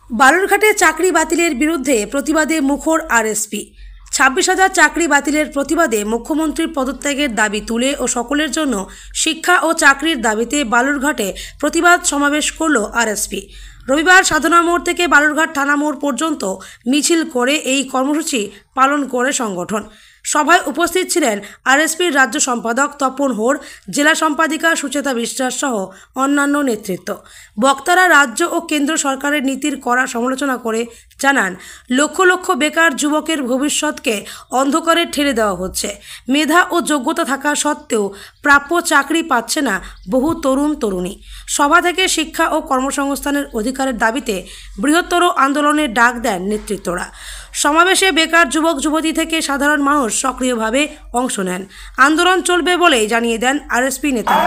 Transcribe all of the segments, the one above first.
বালুরঘাটে চাকরি বাতিলের বিরুদ্ধে প্রতিবাদে মুখর আরএসপি। 26,000 চাকরি বাতিলের প্রতিবাদে মুখ্যমন্ত্রীর পদত্যাগের দাবি তুলে ও সকলের জন্য শিক্ষা ও চাকরির দাবিতে বালুরঘাটে প্রতিবাদ সমাবেশ করল আরএসপি। রবিবার সাধনা মোড় থেকে বালুরঘাট থানা মোড় পর্যন্ত মিছিল করে এই কর্মসূচি পালন করে সংগঠন। সভায় উপস্থিত ছিলেন আরএসপির রাজ্য সম্পাদক তপন হোর, জেলা সম্পাদিকা সুচেতা বিশ্বাস সহ অন্যান্য নেতৃত্ব। বক্তারা রাজ্য ও কেন্দ্র সরকারের নীতির কড়া সমালোচনা করে জানান, লক্ষ লক্ষ বেকার যুবকের ভবিষ্যৎকে অন্ধকারে ঠেলে দেওয়া হচ্ছে। মেধা ও যোগ্যতা থাকা সত্ত্বেও প্রাপ্য চাকরি পাচ্ছে না বহু তরুণ তরুণী। সভা থেকে শিক্ষা ও কর্মসংস্থানের অধিকারের দাবিতে বৃহত্তর আন্দোলনের ডাক দেন নেতৃত্বরা। সমাবেশে বেকার যুবক যুবতী থেকে সাধারণ মানুষ সক্রিয়ভাবে অংশ নেন। আন্দোলন চলবে বলেই জানিয়ে দেন আরএসপি নেতারা।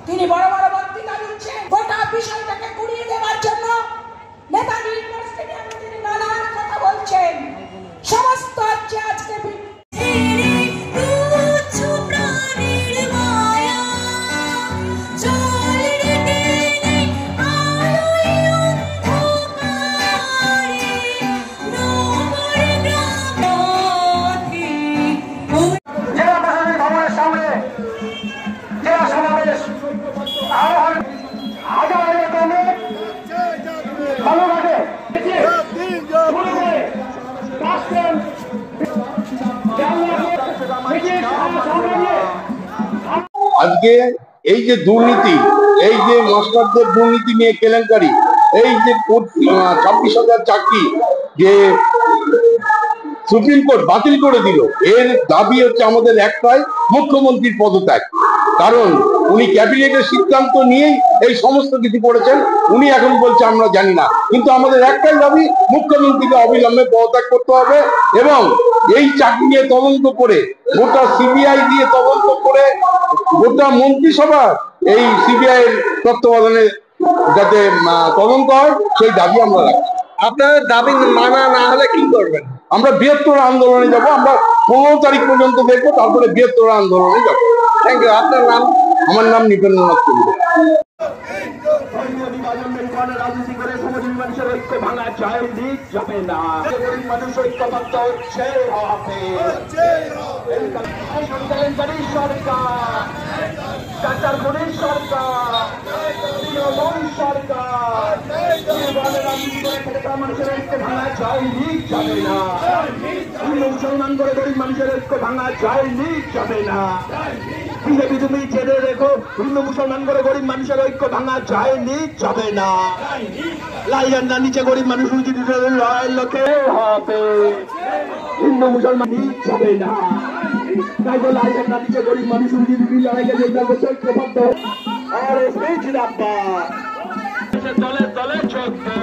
তিনি বড় বড় বক্তৃতা দিচ্ছেন গোটা বিষয়টাকে ঘুরিয়ে দেওয়ার জন্য। নেতাজি ইউনিভার্সিটি তিনি নানান কথা বলছেন। সমস্ত হচ্ছে আজকে আজকে এই যে দুর্নীতি, এই যে মাস্টারদের দুর্নীতি নিয়ে কেলেঙ্কারি, এই যে 26,000 চাকরি যে সুপ্রিম কোর্ট বাতিল করে দিল, এর দাবি হচ্ছে আমাদের একটাই, মুখ্যমন্ত্রীর পদত্যাগ। কারণ উনি ক্যাবিনেটের সিদ্ধান্ত নিয়েই এই সমস্ত কিছু করেছেন। উনি এখন বলছে আমরা জানি না, কিন্তু আমাদের একটাই দাবি, মুখ্যমন্ত্রীকে অবিলম্বে পদত্যাগ করতে হবে এবং এই চাকরি নিয়ে তদন্ত করে, গোটা সিবিআই দিয়ে তদন্ত করে, গোটা মন্ত্রিসভা এই সিবিআই এর তত্ত্বাবধানে যাতে তদন্ত হয়, সেই দাবি আমরা রাখছি। আপনাদের দাবি মানা না হলে কি করবেন? আমরা বৃহত্তর আন্দোলনে যাব। আমরা 15 তারিখ পর্যন্ত দেখবো, তারপরে বৃহত্তর আন্দোলনে যাবো। Thank you. আপনার নাম? আমার নাম নিপেন্দ্রনাথ চৌধুরী। রাজনীতি করে সমাজের মানুষের ঐক্য ভাঙা চাইলে যাবে না। গরিব মানুষ ঐক্যবদ্ধ হচ্ছে সরকার, চাচার গুণের সরকার, তৃণমূল সরকার রাজনীতি করে মানুষের ঐক্য ভাঙা চাইলে যাবে না। হিন্দু মুসলমান করে গরিব মানুষের ঐক্য ভাঙা চাইলে যাবে না। বিজেপি তুমি জেনে রেখো, হিন্দু মুসলমান করে গরিব মানুষের ঐক্য ভাঙা যায়নি, যাবে না। লাল ঝান্ডা নিচে গরিব মানুষ লড়াইয়ের লোকে হবে, হিন্দু মুসলমান যাবে না। তাই তো লাল ঝান্ডা নিচে গরিব মানুষ লড়াইকে ঐক্যবদ্ধ আর দলে দলে চলবে।